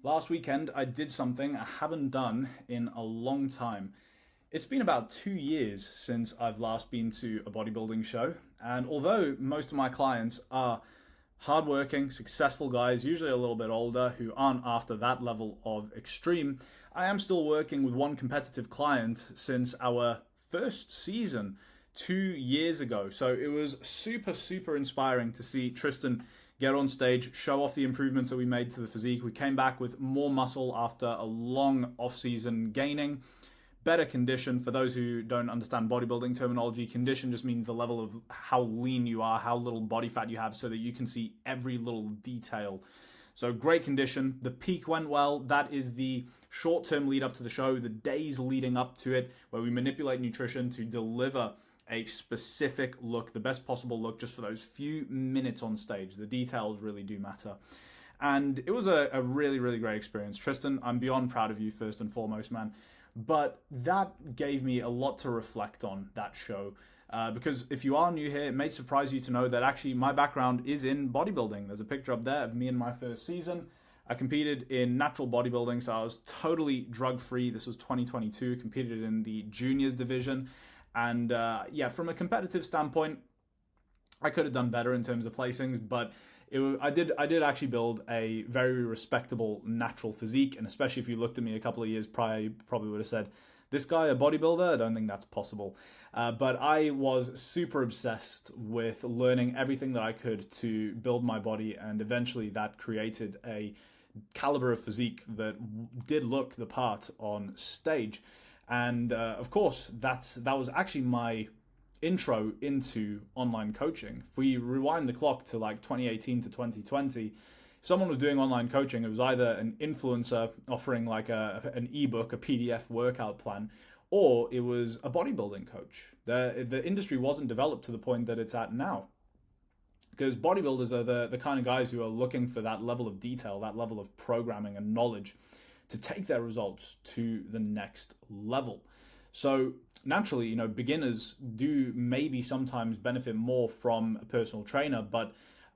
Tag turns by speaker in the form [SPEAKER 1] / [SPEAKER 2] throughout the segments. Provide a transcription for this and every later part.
[SPEAKER 1] Last weekend, I did something I haven't done in a long time. It's been about 2 years since I've last been to a bodybuilding show, and although most of my clients are hardworking, successful guys, usually a little bit older, who aren't after that level of extreme, I am still working with one competitive client since our first season 2 years ago. So it was super, super inspiring to see Tristan get on stage, show off the improvements that we made to the physique. We came back with more muscle after a long off-season gaining, better condition. For those who don't understand bodybuilding terminology, condition just means the level of how lean you are, how little body fat you have, so that you can see every little detail. So great condition. The peak went well. That is the short-term lead up to the show, the days leading up to it, where we manipulate nutrition to deliver a specific look, the best possible look, just for those few minutes on stage. The details really do matter. And it was a really, really great experience. Tristan, I'm beyond proud of you, first and foremost, man. But that gave me a lot to reflect on, that show. Because if you are new here, it may surprise you to know that actually my background is in bodybuilding. There's a picture up there of me in my first season. I competed in natural bodybuilding, so I was totally drug-free. This was 2022, competed in the juniors division. And yeah, from a competitive standpoint, I could have done better in terms of placings, but I did actually build a very respectable natural physique. And especially if you looked at me a couple of years prior, you probably would have said, this guy a bodybuilder? I don't think that's possible. But I was super obsessed with learning everything that I could to build my body, and eventually that created a caliber of physique that did look the part on stage. And of course, that was actually my intro into online coaching. If we rewind the clock to like 2018 to 2020, if someone was doing online coaching, it was either an influencer offering like an ebook, a PDF workout plan, or it was a bodybuilding coach. The industry wasn't developed to the point that it's at now, because bodybuilders are the kind of guys who are looking for that level of detail, that level of programming and knowledge to take their results to the next level. So naturally, beginners do maybe sometimes benefit more from a personal trainer, but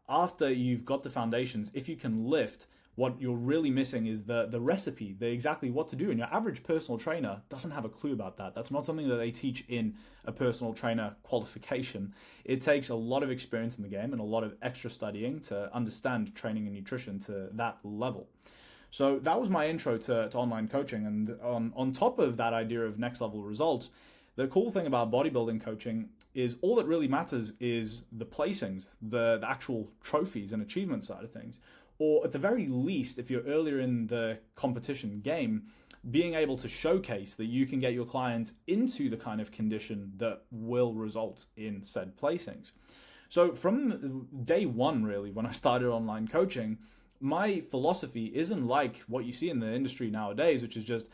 [SPEAKER 1] after you've got the foundations, if you can lift, what you're really missing is the recipe, the exactly what to do. And your average personal trainer doesn't have a clue about that. That's not something that they teach in a personal trainer qualification. It takes a lot of experience in the game and a lot of extra studying to understand training and nutrition to that level. So that was my intro to online coaching. And on top of that idea of next level results, the cool thing about bodybuilding coaching is all that really matters is the placings, the actual trophies and achievement side of things. Or at the very least, if you're earlier in the competition game, being able to showcase that you can get your clients into the kind of condition that will result in said placings. So from day one, really, when I started online coaching, my philosophy isn't like what you see in the industry nowadays, which is just,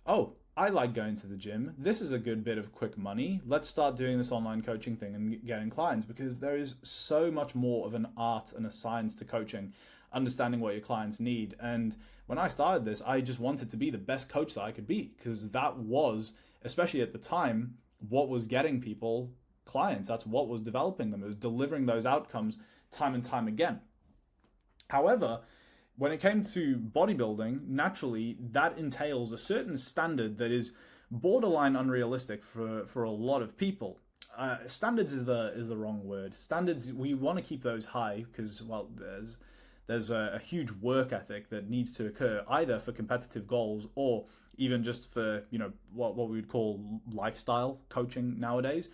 [SPEAKER 1] oh, I like going to the gym. This is a good bit of quick money. Let's start doing this online coaching thing and getting clients, because there is so much more of an art and a science to coaching, understanding what your clients need. And when I started this, I just wanted to be the best coach that I could be, because that was, especially at the time, what was getting people clients. That's what was developing them. It was delivering those outcomes time and time again. However, when it came to bodybuilding, naturally, that entails a certain standard that is borderline unrealistic for a lot of people. Standards is the wrong word. Standards, we want to keep those high because, well, there's a huge work ethic that needs to occur either for competitive goals or even just for, what we would call lifestyle coaching nowadays.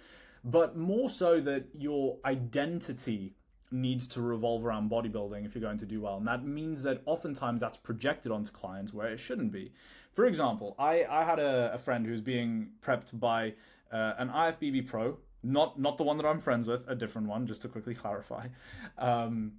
[SPEAKER 1] But more so that your identity needs to revolve around bodybuilding if you're going to do well. And that means that oftentimes that's projected onto clients where it shouldn't be. For example, I had a friend who was being prepped by an IFBB pro, not the one that I'm friends with, a different one, just to quickly clarify. And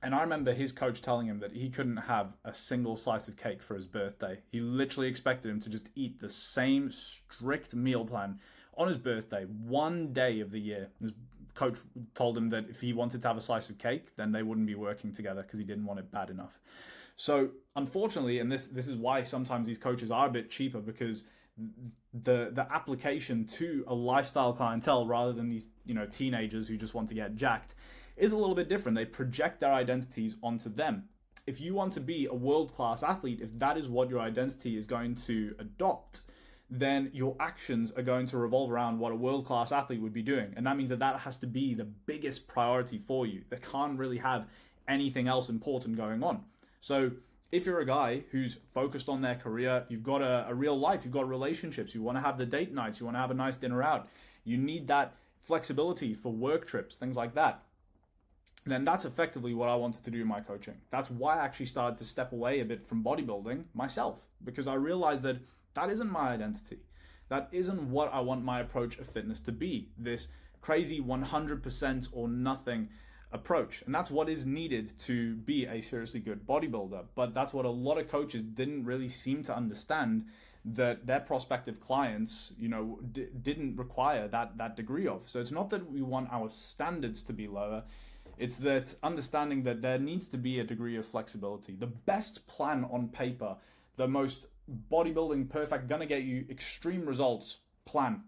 [SPEAKER 1] I remember his coach telling him that he couldn't have a single slice of cake for his birthday. He literally expected him to just eat the same strict meal plan on his birthday, one day of the year. His coach told him that if he wanted to have a slice of cake, then they wouldn't be working together because he didn't want it bad enough. So unfortunately, and this is why sometimes these coaches are a bit cheaper, because the application to a lifestyle clientele rather than these teenagers who just want to get jacked is a little bit different. They project their identities onto them. if you want to be a world-class athlete, if that is what your identity is going to adopt, then your actions are going to revolve around what a world-class athlete would be doing. And that means that that has to be the biggest priority for you. They can't really have anything else important going on. So if you're a guy who's focused on their career, you've got a real life, you've got relationships, you want to have the date nights, you want to have a nice dinner out, you need that flexibility for work trips, things like that, then that's effectively what I wanted to do in my coaching. That's why I actually started to step away a bit from bodybuilding myself, because I realized that that isn't my identity. That isn't what I want my approach of fitness to be, this crazy 100% or nothing approach. And that's what is needed to be a seriously good bodybuilder. But that's what a lot of coaches didn't really seem to understand, that their prospective clients, didn't require that degree of. So it's not that we want our standards to be lower. It's that understanding that there needs to be a degree of flexibility. The best plan on paper, the most bodybuilding perfect, gonna get you extreme results plan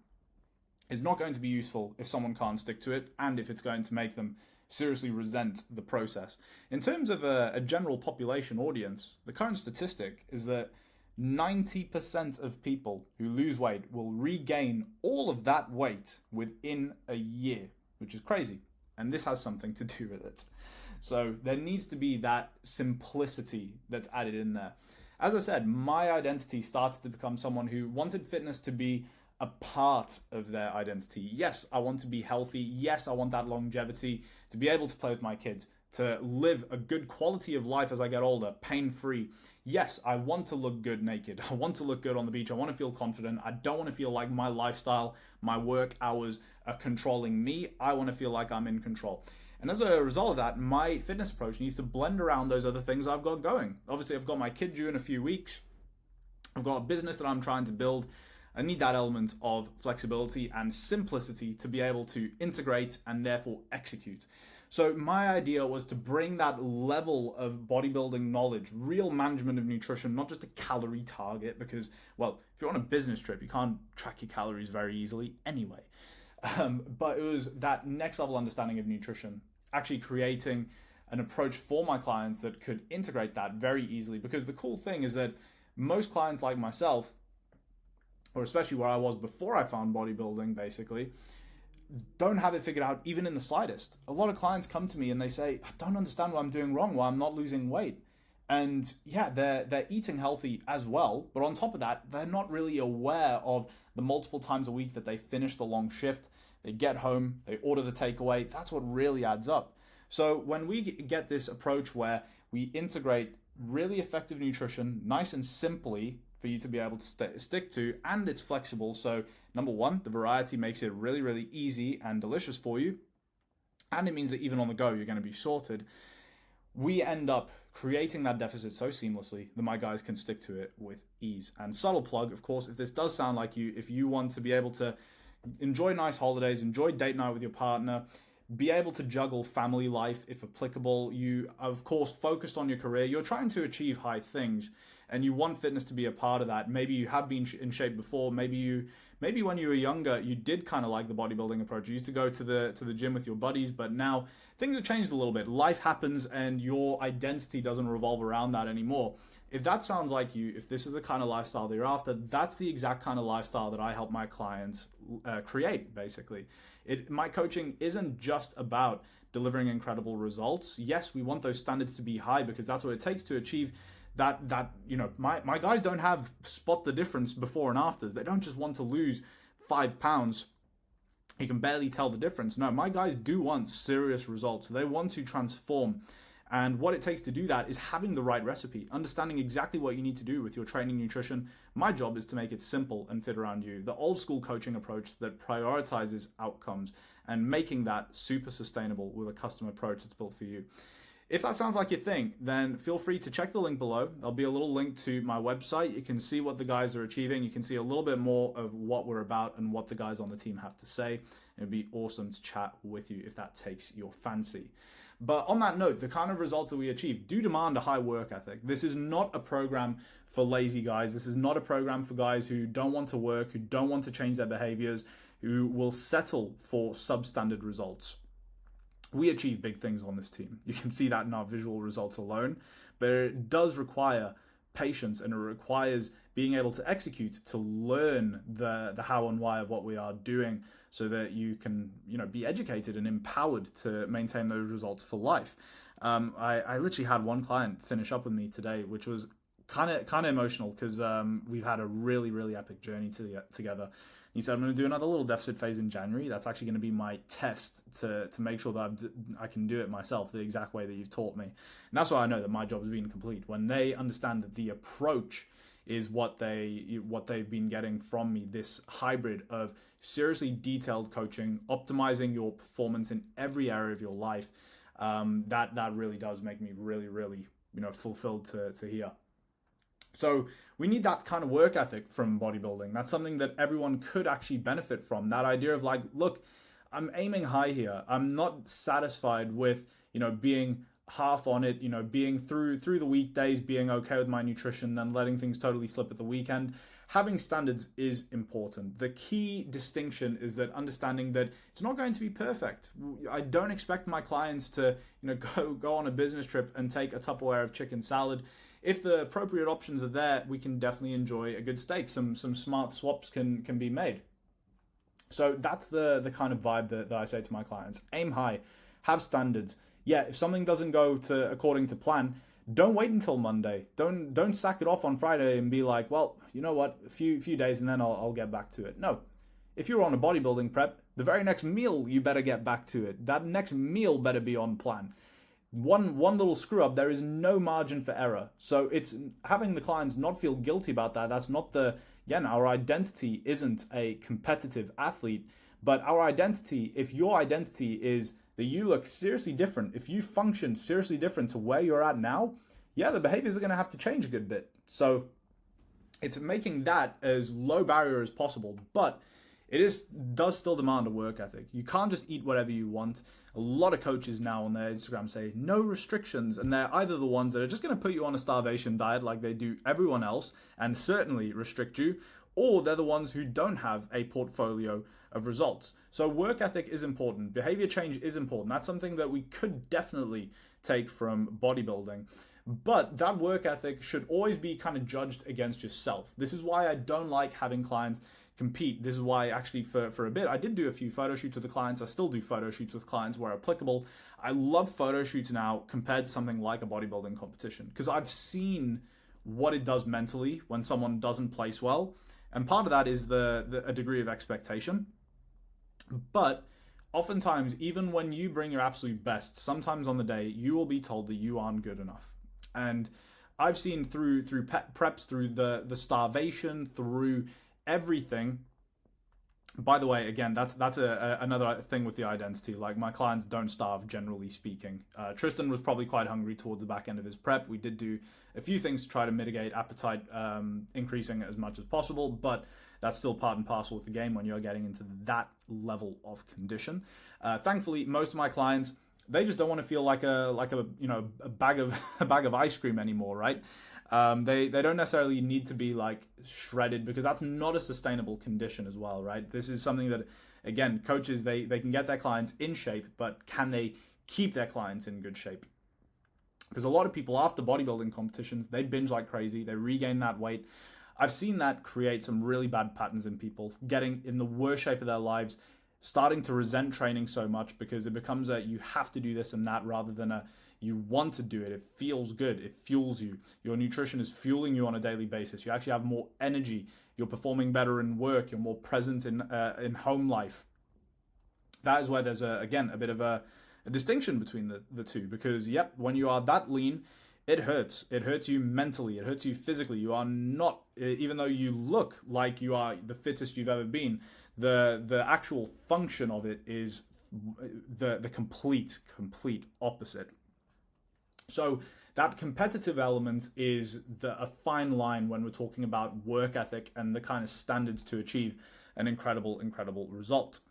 [SPEAKER 1] is not going to be useful if someone can't stick to it, and if it's going to make them seriously resent the process. In terms of a general population audience, the current statistic is that 90% of people who lose weight will regain all of that weight within a year, which is crazy. And this has something to do with it. So there needs to be that simplicity that's added in there. As I said, my identity started to become someone who wanted fitness to be a part of their identity. Yes, I want to be healthy. Yes, I want that longevity, to be able to play with my kids, to live a good quality of life as I get older, pain-free. Yes, I want to look good naked. I want to look good on the beach. I want to feel confident. I don't want to feel like my lifestyle, my work hours are controlling me. I want to feel like I'm in control. And as a result of that, my fitness approach needs to blend around those other things I've got going. Obviously, I've got my kid due in a few weeks. I've got a business that I'm trying to build. I need that element of flexibility and simplicity to be able to integrate and therefore execute. So my idea was to bring that level of bodybuilding knowledge, real management of nutrition, not just a calorie target, because, well, if you're on a business trip, you can't track your calories very easily anyway. But it was that next level understanding of nutrition, actually creating an approach for my clients that could integrate that very easily. Because the cool thing is that most clients like myself, or especially where I was before I found bodybuilding, basically, don't have it figured out even in the slightest. A lot of clients come to me and they say, I don't understand what I'm doing wrong, why I'm not losing weight. And yeah, they're eating healthy as well, but on top of that, they're not really aware of the multiple times a week that they finish the long shift, they get home, they order the takeaway. That's what really adds up. So when we get this approach where we integrate really effective nutrition, nice and simply for you to be able to stick to, and it's flexible. So number one, the variety makes it really, really easy and delicious for you. And it means that even on the go, you're going to be sorted. We end up creating that deficit so seamlessly that my guys can stick to it with ease. And subtle plug, of course, if this does sound like you, if you want to be able to enjoy nice holidays, enjoy date night with your partner, be able to juggle family life if applicable, you, of course, focused on your career, you're trying to achieve high things, and you want fitness to be a part of that. Maybe you have been in shape before. Maybe when you were younger, you did kind of like the bodybuilding approach. You used to go to the gym with your buddies, but now things have changed a little bit. Life happens, and your identity doesn't revolve around that anymore. If that sounds like you, if this is the kind of lifestyle that you're after, that's the exact kind of lifestyle that I help my clients create, basically. My coaching isn't just about delivering incredible results. Yes, we want those standards to be high because that's what it takes to achieve that my guys don't have spot the difference before and afters. They don't just want to lose 5 pounds. You can barely tell the difference. No, my guys do want serious results. They want to transform. And what it takes to do that is having the right recipe, understanding exactly what you need to do with your training nutrition. My job is to make it simple and fit around you. The old school coaching approach that prioritizes outcomes and making that super sustainable with a custom approach that's built for you. If that sounds like your thing, then feel free to check the link below. There'll be a little link to my website. You can see what the guys are achieving. You can see a little bit more of what we're about and what the guys on the team have to say. It'd be awesome to chat with you if that takes your fancy. But on that note, the kind of results that we achieve do demand a high work ethic. This is not a program for lazy guys. This is not a program for guys who don't want to work, who don't want to change their behaviors, who will settle for substandard results. We achieve big things on this team. You can see that in our visual results alone. but it does require patience, and it requires being able to execute, to learn the how and why of what we are doing, so that you can, be educated and empowered to maintain those results for life. I literally had one client finish up with me today, which was kind of emotional, because we've had a really, really epic journey together. He said, I'm going to do another little deficit phase in January. That's actually going to be my test to make sure that I can do it myself the exact way that you've taught me. And that's why I know that my job has been complete. When they understand that the approach is what they've been getting from me, this hybrid of seriously detailed coaching, optimizing your performance in every area of your life, that really does make me really, really, fulfilled to hear. So we need that kind of work ethic from bodybuilding. That's something that everyone could actually benefit from. That idea of like, look, I'm aiming high here. I'm not satisfied with, being half on it, being through the weekdays, being okay with my nutrition, then letting things totally slip at the weekend. Having standards is important. The key distinction is that understanding that it's not going to be perfect. I don't expect my clients to, go on a business trip and take a Tupperware of chicken salad. If the appropriate options are there, we can definitely enjoy a good steak. Some smart swaps can be made. So that's the kind of vibe that I say to my clients. Aim high, have standards. Yeah, if something doesn't go according to plan, don't wait until Monday. Don't sack it off on Friday and be like, well, you know what, a few days and then I'll get back to it. No. If you're on a bodybuilding prep, the very next meal you better get back to it. That next meal better be on plan. One little screw up, there is no margin for error. So it's having the clients not feel guilty about that. That's not our identity isn't a competitive athlete, but our identity, if your identity is that you look seriously different, if you function seriously different to where you're at now, the behaviors are going to have to change a good bit. So it's making that as low barrier as possible, but does still demand a work ethic. You can't just eat whatever you want. A lot of coaches now on their Instagram say no restrictions, and they're either the ones that are just going to put you on a starvation diet like they do everyone else and certainly restrict you, or they're the ones who don't have a portfolio of results. So work ethic is important. Behavior change is important. That's something that we could definitely take from bodybuilding. But that work ethic should always be kind of judged against yourself. This is why I don't like having clients compete. This is why actually for a bit I did do a few photo shoots with the clients. I still do photo shoots with clients where applicable. I love photo shoots now compared to something like a bodybuilding competition, because I've seen what it does mentally when someone doesn't place well, and part of that is a degree of expectation. But oftentimes, even when you bring your absolute best, sometimes on the day you will be told that you aren't good enough. And I've seen through preps, through the starvation, through everything. By the way, again, that's another thing with the identity. Like, my clients don't starve, generally speaking. Tristan was probably quite hungry towards the back end of his prep. We did do a few things to try to mitigate appetite increasing as much as possible, but that's still part and parcel with the game when you're getting into that level of condition. Thankfully, most of my clients, they just don't want to feel like a bag of ice cream anymore, right? They don't necessarily need to be like shredded, because that's not a sustainable condition as well, right? This is something that, again, coaches, they can get their clients in shape, but can they keep their clients in good shape? Because a lot of people after bodybuilding competitions, they binge like crazy, they regain that weight. I've seen that create some really bad patterns in people, getting in the worst shape of their lives, starting to resent training so much because it becomes a you have to do this and that, rather than a you want to do it. It feels good. It fuels you. Your nutrition is fueling you on a daily basis. You actually have more energy. You're performing better in work. You're more present in home life. That is where there's a bit of a distinction between the two, because when you are that lean, it hurts. It hurts you mentally. It hurts you physically. You are not, even though you look like you are the fittest you've ever been, the actual function of it is the complete opposite. So that competitive element is a fine line when we're talking about work ethic and the kind of standards to achieve an incredible result.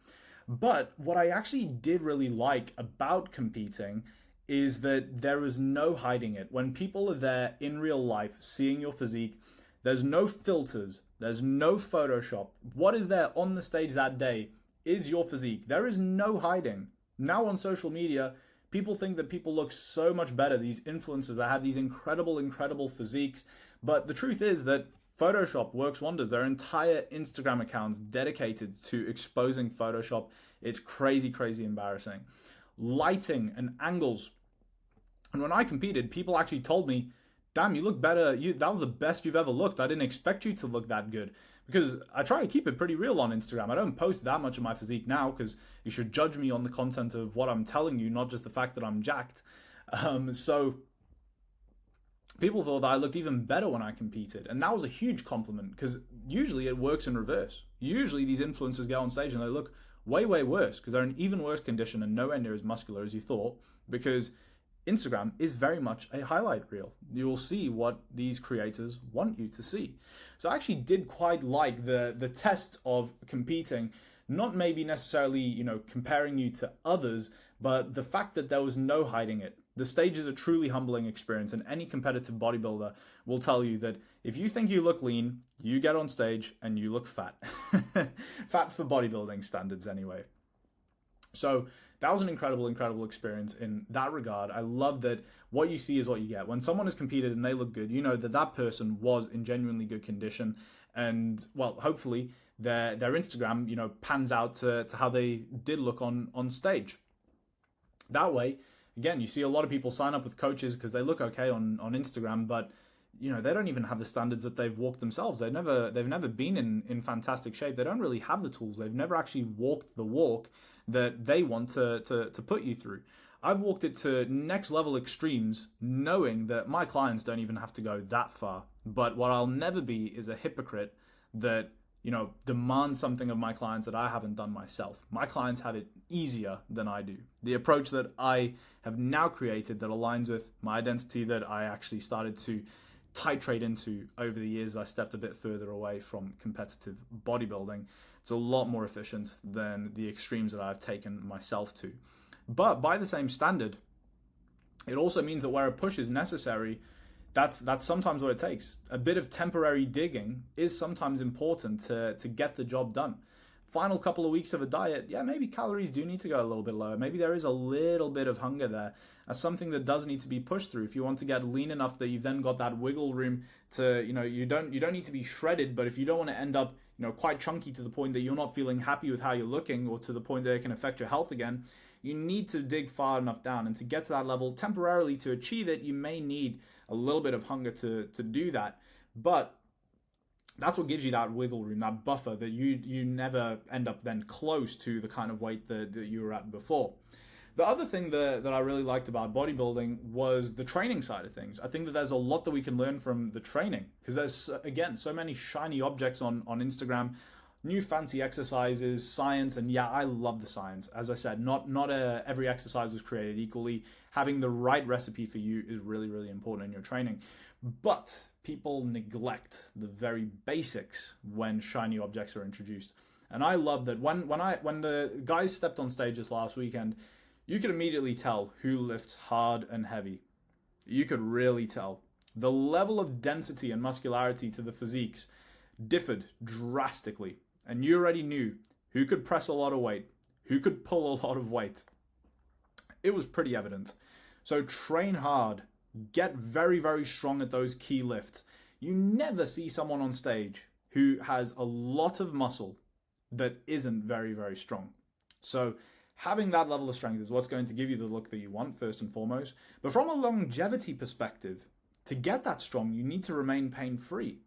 [SPEAKER 1] But what I actually did really like about competing is that there is no hiding it. When people are there in real life seeing your physique, there's no filters, there's no Photoshop. What is there on the stage that day is your physique. There is no hiding. Now on social media, People think that people look so much better, these influencers that have these incredible physiques. But the truth is that Photoshop works wonders. There are entire Instagram accounts dedicated to exposing Photoshop. It's crazy embarrassing. Lighting and angles. And when I competed, people actually told me, damn, you look better. That was the best you've ever looked. I didn't expect you to look that good. Because I try to keep it pretty real on Instagram. I don't post that much of my physique now because you should judge me on the content of what I'm telling you, not just the fact that I'm jacked. So people thought that I looked even better when I competed. And that was a huge compliment because usually it works in reverse. Usually these influencers get on stage and they look way worse because they're in even worse condition and nowhere near as muscular as you thought, because Instagram is very much a highlight reel. You will see what these creators want you to see. So I actually did quite like the test of competing, not maybe necessarily, comparing you to others, but the fact that there was no hiding it. The stage is a truly humbling experience, and any competitive bodybuilder will tell you that if you think you look lean, you get on stage and you look fat. Fat for bodybuilding standards anyway. So that was an incredible experience in that regard. I love that what you see is what you get. When someone has competed and they look good, you know that person was in genuinely good condition. And, well, hopefully their Instagram, pans out to how they did look on stage. That way, again, you see a lot of people sign up with coaches because they look okay on Instagram, but they don't even have the standards that they've walked themselves. They've never been in fantastic shape. They don't really have the tools. They've never actually walked the walk that they want to put you through. I've walked it to next level extremes knowing that my clients don't even have to go that far. But what I'll never be is a hypocrite that, demands something of my clients that I haven't done myself. My clients have it easier than I do. The approach that I have now created that aligns with my identity that I actually started to titrate into over the years, I stepped a bit further away from competitive bodybuilding. It's a lot more efficient than the extremes that I've taken myself to. But by the same standard, it also means that where a push is necessary, that's sometimes what it takes. A bit of temporary digging is sometimes important to get the job done. Final couple of weeks of a diet, maybe calories do need to go a little bit lower. Maybe there is a little bit of hunger there. That's something that does need to be pushed through. If you want to get lean enough that you've then got that wiggle room to, you don't need to be shredded, but if you don't want to end up, quite chunky to the point that you're not feeling happy with how you're looking, or to the point that it can affect your health again, you need to dig far enough down. And to get to that level temporarily, to achieve it, you may need a little bit of hunger to do that. But that's what gives you that wiggle room, that buffer, that you never end up then close to the kind of weight that you were at before. The other thing that I really liked about bodybuilding was the training side of things. I think that there's a lot that we can learn from the training, because there's, again, so many shiny objects on Instagram, new fancy exercises, science, and I love the science. As I said, not every exercise was created equally. Having the right recipe for you is really important in your training. But people neglect the very basics when shiny objects are introduced. And I love that when the guys stepped on stage this last weekend, you could immediately tell who lifts hard and heavy. You could really tell. The level of density and muscularity to the physiques differed drastically. And you already knew who could press a lot of weight, who could pull a lot of weight. It was pretty evident. So train hard. Get very strong at those key lifts. You never see someone on stage who has a lot of muscle that isn't very strong. So having that level of strength is what's going to give you the look that you want, first and foremost. But from a longevity perspective, to get that strong, you need to remain pain-free.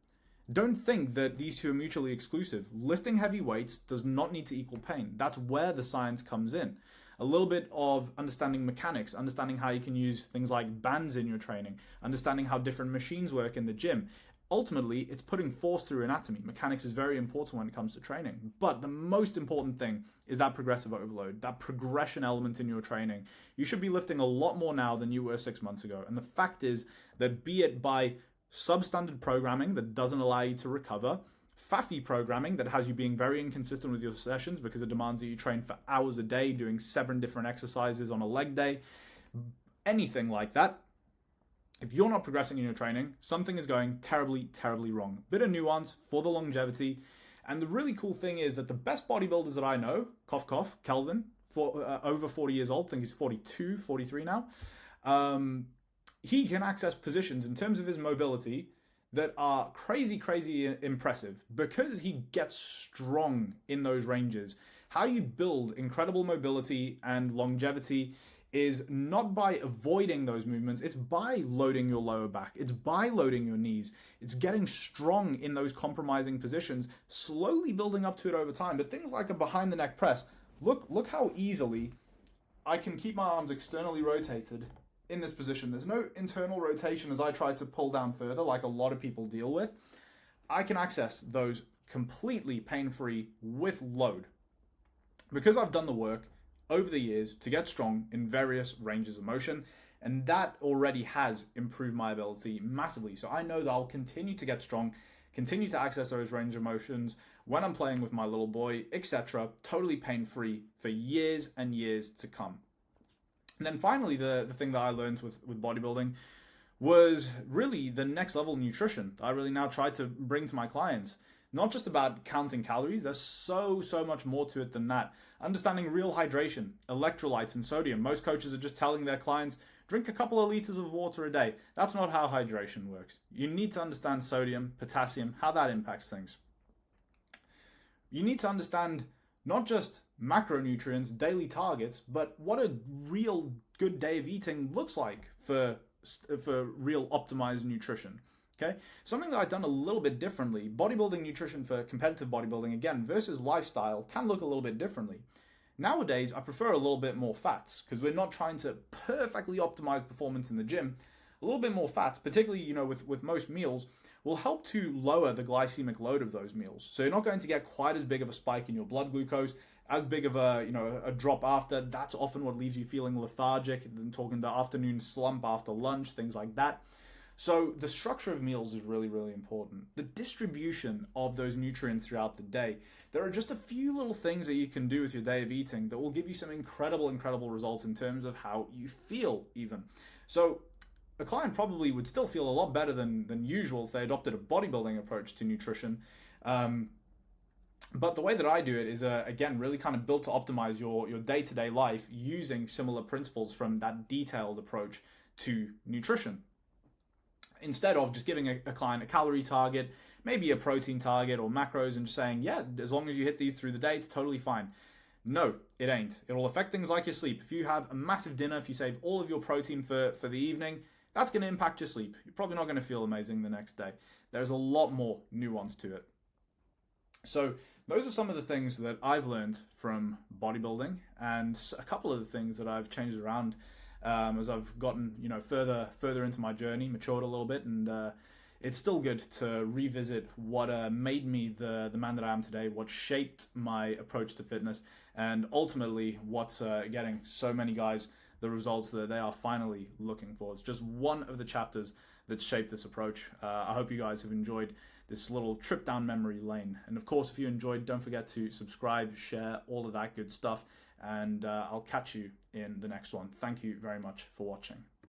[SPEAKER 1] Don't think that these two are mutually exclusive. Lifting heavy weights does not need to equal pain. That's where the science comes in. A little bit of understanding mechanics, understanding how you can use things like bands in your training, understanding how different machines work in the gym. Ultimately, it's putting force through anatomy. Mechanics is very important when it comes to training. But the most important thing is that progressive overload, that progression element in your training. You should be lifting a lot more now than you were 6 months ago. And the fact is that, be it by substandard programming that doesn't allow you to recover, faffy programming that has you being very inconsistent with your sessions because it demands that you train for hours a day doing 7 different exercises on a leg day, anything like that, if you're not progressing in your training, something is going terribly wrong. Bit of nuance for the longevity. And the really cool thing is that the best bodybuilders that I know, cough, Kelvin, over 40 years old. I think he's 42, 43 now. He can access positions in terms of his mobility that are crazy, crazy impressive because he gets strong in those ranges. How you build incredible mobility and longevity is not by avoiding those movements, it's by loading your lower back, it's by loading your knees, it's getting strong in those compromising positions, slowly building up to it over time. But things like a behind the neck press, look how easily I can keep my arms externally rotated in this position. There's no internal rotation as I try to pull down further like a lot of people deal with. I can access those completely pain-free with load because I've done the work over the years to get strong in various ranges of motion, and that already has improved my ability massively. So I know that I'll continue to get strong, continue to access those range of motions when I'm playing with my little boy, etc., totally pain-free for years and years to come. And then finally, the thing that I learned with bodybuilding was really the next level nutrition I really now try to bring to my clients. Not just about counting calories, there's so much more to it than that. Understanding real hydration, electrolytes, and sodium. Most coaches are just telling their clients, drink a couple of liters of water a day. That's not how hydration works. You need to understand sodium, potassium, how that impacts things. You need to understand not just macronutrients, daily targets, but what a real good day of eating looks like for real optimized nutrition. Okay, something that I've done a little bit differently, bodybuilding nutrition for competitive bodybuilding, again, versus lifestyle can look a little bit differently. Nowadays, I prefer a little bit more fats because we're not trying to perfectly optimize performance in the gym. A little bit more fats, particularly, with most meals, will help to lower the glycemic load of those meals. So you're not going to get quite as big of a spike in your blood glucose, as big of a drop after. That's often what leaves you feeling lethargic, and talking the afternoon slump after lunch, things like that. So the structure of meals is really, really important. The distribution of those nutrients throughout the day. There are just a few little things that you can do with your day of eating that will give you some incredible results in terms of how you feel even. So a client probably would still feel a lot better than usual if they adopted a bodybuilding approach to nutrition. But the way that I do it is, again, really kind of built to optimize your day-to-day life using similar principles from that detailed approach to nutrition. Instead of just giving a client a calorie target, maybe a protein target or macros, and just saying, yeah, as long as you hit these through the day, it's totally fine. No, it ain't. It'll affect things like your sleep. If you have a massive dinner, if you save all of your protein for the evening, that's going to impact your sleep. You're probably not going to feel amazing the next day. There's a lot more nuance to it. So those are some of the things that I've learned from bodybuilding, and a couple of the things that I've changed around as I've gotten further into my journey, matured a little bit, and it's still good to revisit what made me the man that I am today, what shaped my approach to fitness, and ultimately what's getting so many guys the results that they are finally looking for. It's just one of the chapters that shaped this approach. I hope you guys have enjoyed this little trip down memory lane. And of course, if you enjoyed, don't forget to subscribe, share, all of that good stuff. And I'll catch you in the next one. Thank you very much for watching.